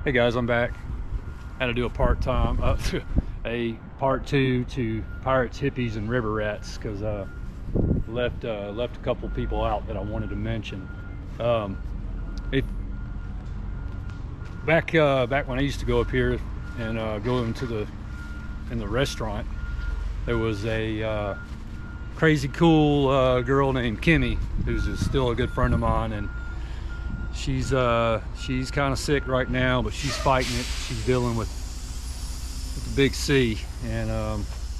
Hey guys, I'm back. Had to do a part 2 to Pirates, Hippies, and River Rats because left a couple people out that I wanted to mention. Back when I used to go up here and go into the restaurant, there was a crazy cool girl named Kimmy, who's still a good friend of mine, and she's kind of sick right now, but she's fighting it. She's dealing with the big C, and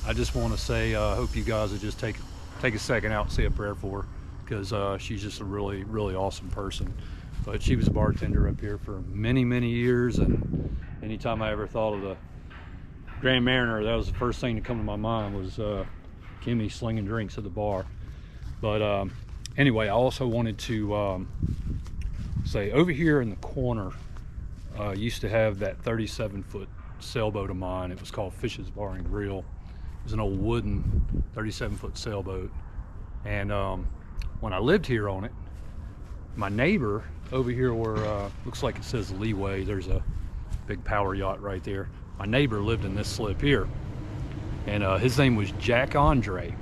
I just want to say I hope you guys will just take a second out and say a prayer for her, because she's just a really awesome person. But she was a bartender up here for many years, and anytime I ever thought of the Grand Mariner, that was the first thing to come to my mind was Kimmy slinging drinks at the bar. But anyway, I also wanted to say, over here in the corner, used to have that 37-foot sailboat of mine. It was called Fish's Bar and Grill. It was an old wooden 37-foot sailboat, and when I lived here on it, my neighbor over here where looks like it says Leeway, there's a big power yacht right there. My neighbor lived in this slip here, and his name was Jack Andre.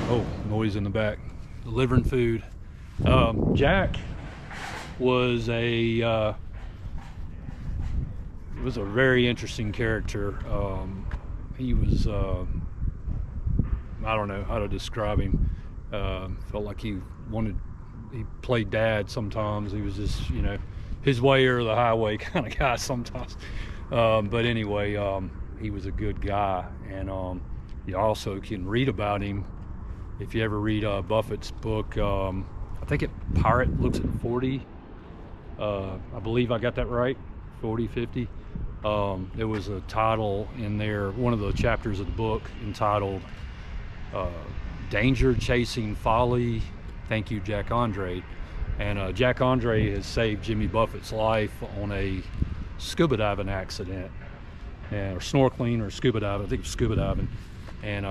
Oh, noise in the back, delivering food. Jack was a very interesting character. He was I don't know how to describe him. Felt like he played dad sometimes. He was just, you know, his way or the highway kind of guy sometimes. But anyway, he was a good guy, and you also can read about him if you ever read Buffett's book. I think Pirate Looks at 40. I believe I got that right, 40, 50. There was a title in there, one of the chapters of the book, entitled Danger Chasing Folly, Thank You, Jack Andre. And Jack Andre has saved Jimmy Buffett's life on a scuba diving accident, or snorkeling or scuba diving. I think it was scuba diving. And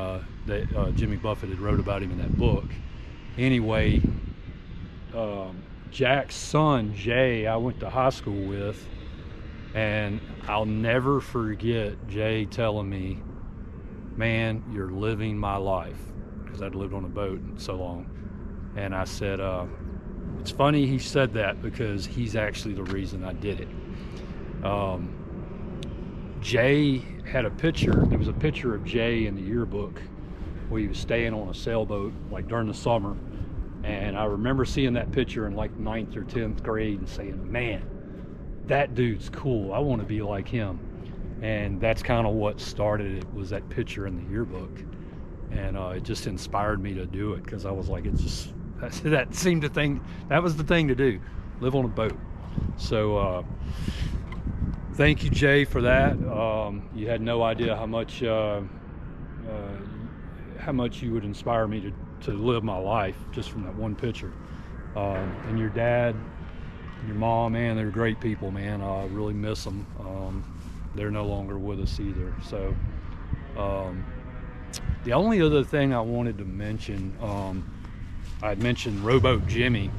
Jimmy Buffett had wrote about him in that book. Anyway, Jack's son Jay, I went to high school with, and I'll never forget Jay telling me, "Man, you're living my life," because I'd lived on a boat so long. And I said, it's funny he said that, because he's actually the reason I did it. Jay had a picture. There was a picture of Jay in the yearbook where he was staying on a sailboat like during the summer. And I remember seeing that picture in like 9th or 10th grade and saying, man, that dude's cool. I want to be like him. And that's kind of what started it, was that picture in the yearbook. And it just inspired me to do it, because I was like, that was the thing to do, live on a boat. So thank you, Jay, for that. You had no idea how much you would inspire me to live my life just from that one picture. And your dad and your mom, man, they're great people, man. I really miss them. They're no longer with us either. So the only other thing I wanted to mention, I had mentioned Rowboat Jimmy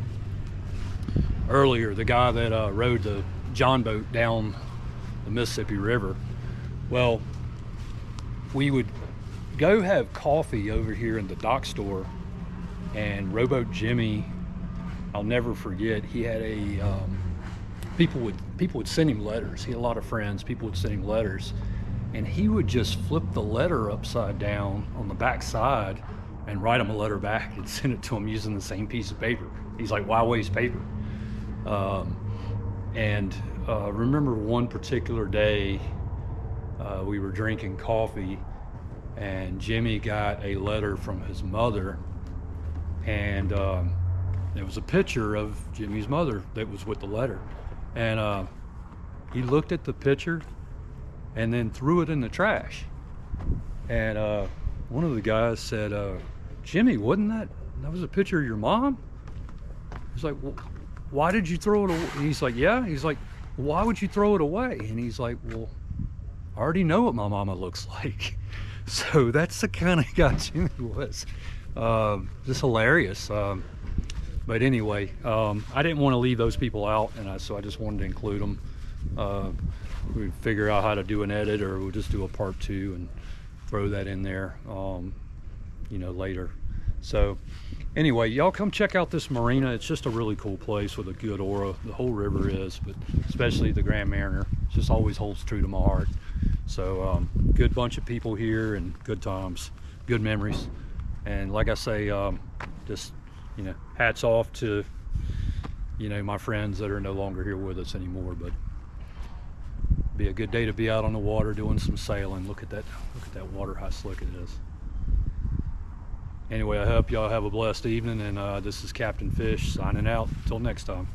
earlier, the guy that rode the John boat down the Mississippi River. Well, we would go have coffee over here in the dock store, and Rowboat Jimmy, I'll never forget, he had people would send him letters. He had a lot of friends. People would send him letters, and he would just flip the letter upside down on the back side and write them a letter back and send it to him using the same piece of paper. He's like, why waste paper? Remember one particular day, we were drinking coffee, and Jimmy got a letter from his mother, and there was a picture of Jimmy's mother that was with the letter. And he looked at the picture and then threw it in the trash. And one of the guys said, Jimmy, wasn't that was a picture of your mom? He's like, well, why did you throw it away? And he's like, yeah. He's like, why would you throw it away? And he's like, well, I already know what my mama looks like. So that's the kind of guy Jimmy was. Just hilarious. But anyway, I didn't want to leave those people out, and so I just wanted to include them. We'd figure out how to do an edit, or we'll just do a part 2 and throw that in there, you know, later. So anyway, y'all come check out this marina. It's just a really cool place with a good aura. The whole river is, but especially the Grand Mariner. It just always holds true to my heart. So good bunch of people here and good times, good memories. And like I say, just, you know, hats off to, you know, my friends that are no longer here with us anymore. But be a good day to be out on the water doing some sailing. Look at that water, how slick it is. Anyway, I hope y'all have a blessed evening, and this is Captain Fish signing out. Till next time.